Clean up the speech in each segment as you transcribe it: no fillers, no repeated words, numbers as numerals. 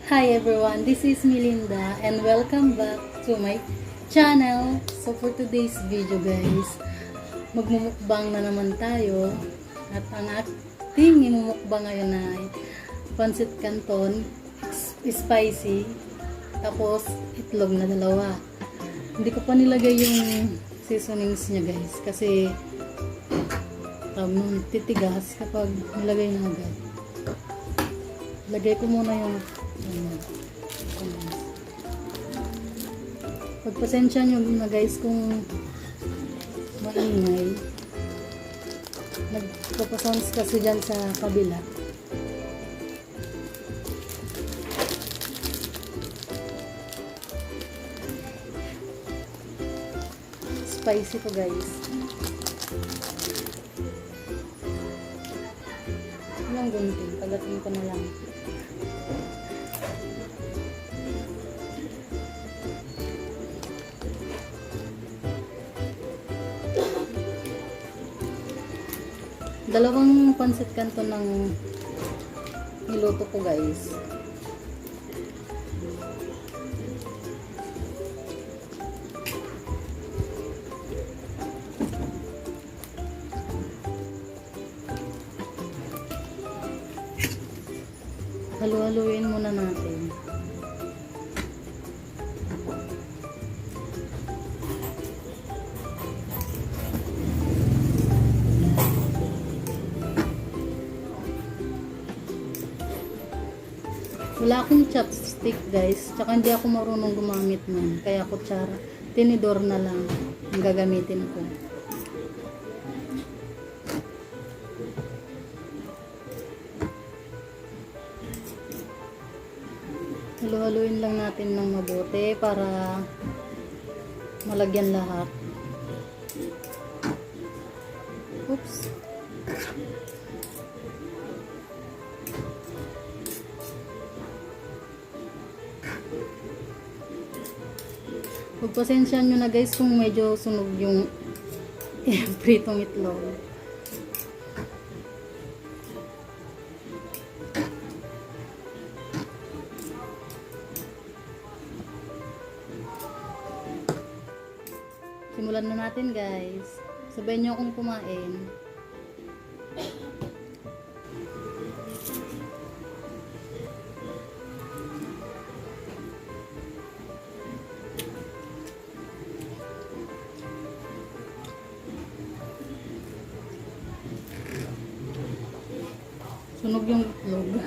Hi everyone, this is Melinda and welcome back to my channel. So for today's video guys, magmumukbang na naman tayo at ang ating imumukbang ngayon ay pancit canton, spicy, tapos itlog na dalawa. Hindi ko pa nilagay yung seasonings niya guys kasi titigas kapag nilagay na agad. Lagay ko muna yung pagpasensya nyo na guys kung maingay. Nagpapasounds kasi dyan sa kabila. Spicy to guys. Ilang gunting, pagating ko na lang. Dalawang pancit canton ng niluto ko guys. Halu-haluin muna natin. Wala akong chopstick guys, tsaka hindi ako marunong gumamit nun, kaya kutsara, tinidor na lang ang gagamitin ko. Halu-haluin lang natin ng mabuti para malagyan lahat. Oops. Pagpasensya nyo na guys kung medyo sunog yung pritong itlog. Simulan na natin guys. Sabayan nyo akong kumain. Sunog yung itlog.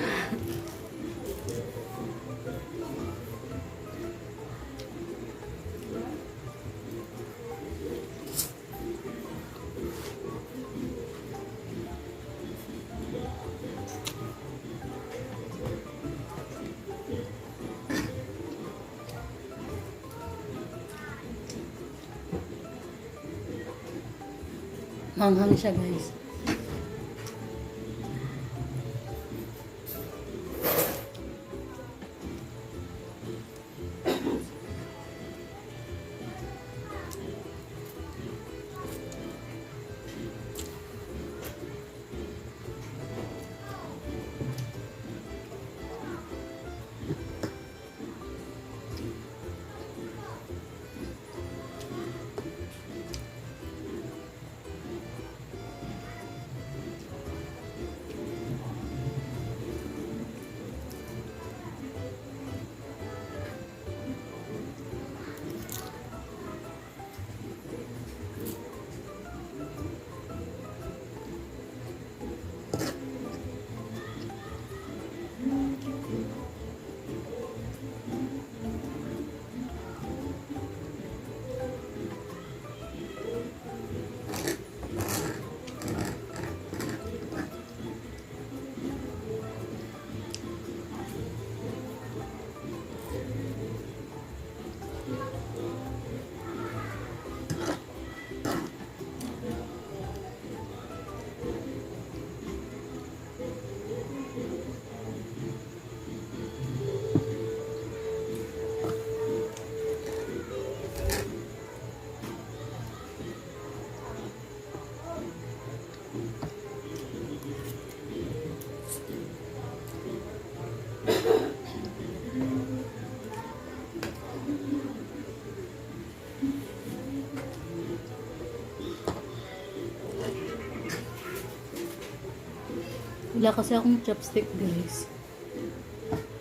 Hanghang siya guys. Wala kasi akong chopstick guys.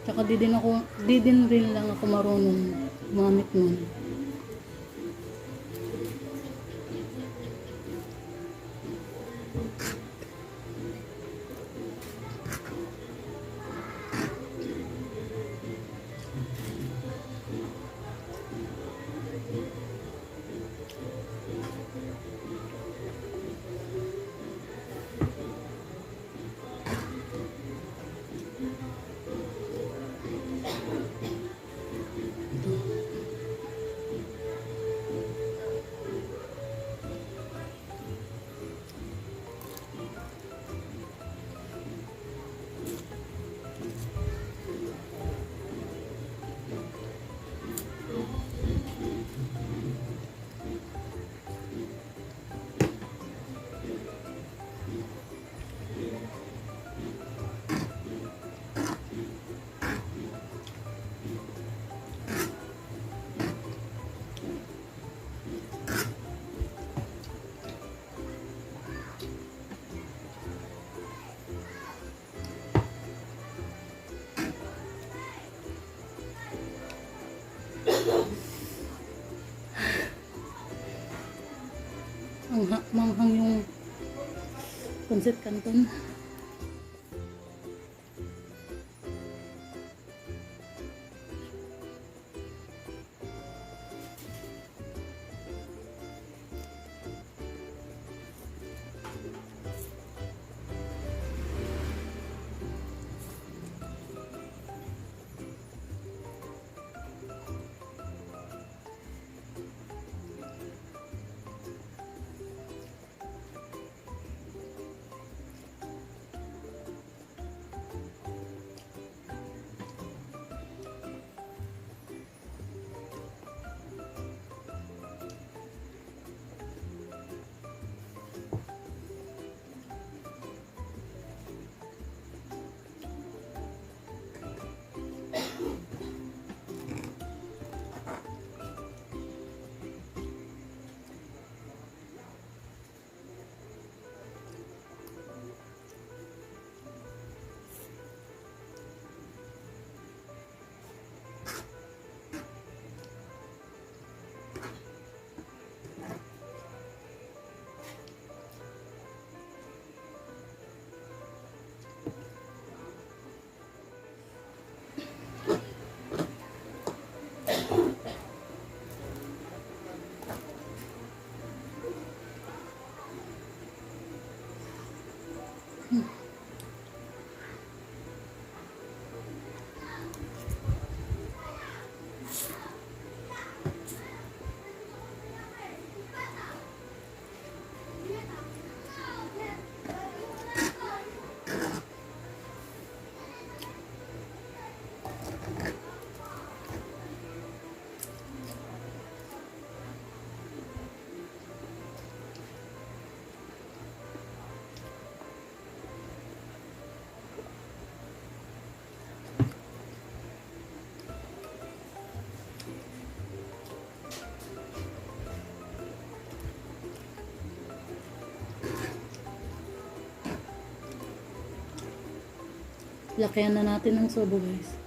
Tsaka di din rin lang ako marunong gumamit nun. Manghang yung pancit canton. Lakihan na natin ng sobo guys.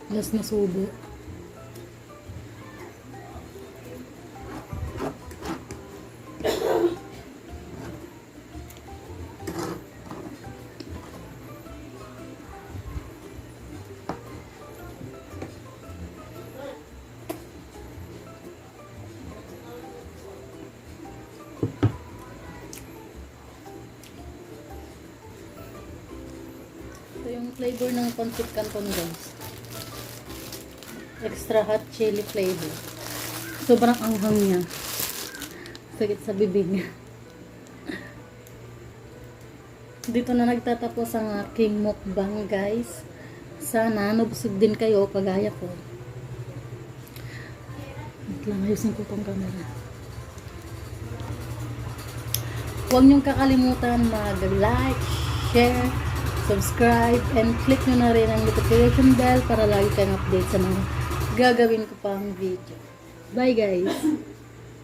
Last na subo. flavor ng pancit canton guys. Extra hot chili flavor. Sobrang anghang niya. Sakit sa bibig. Dito na nagtatapos ang aking mukbang guys. Sana nabusog din kayo kagaya ko. Wait lang, ayusin ko tong camera. Huwag niyong kakalimutan mag-like, share, subscribe, and click nyo na rin ang notification bell para lagi kayong update sa mga gagawin ko pang video. Bye guys!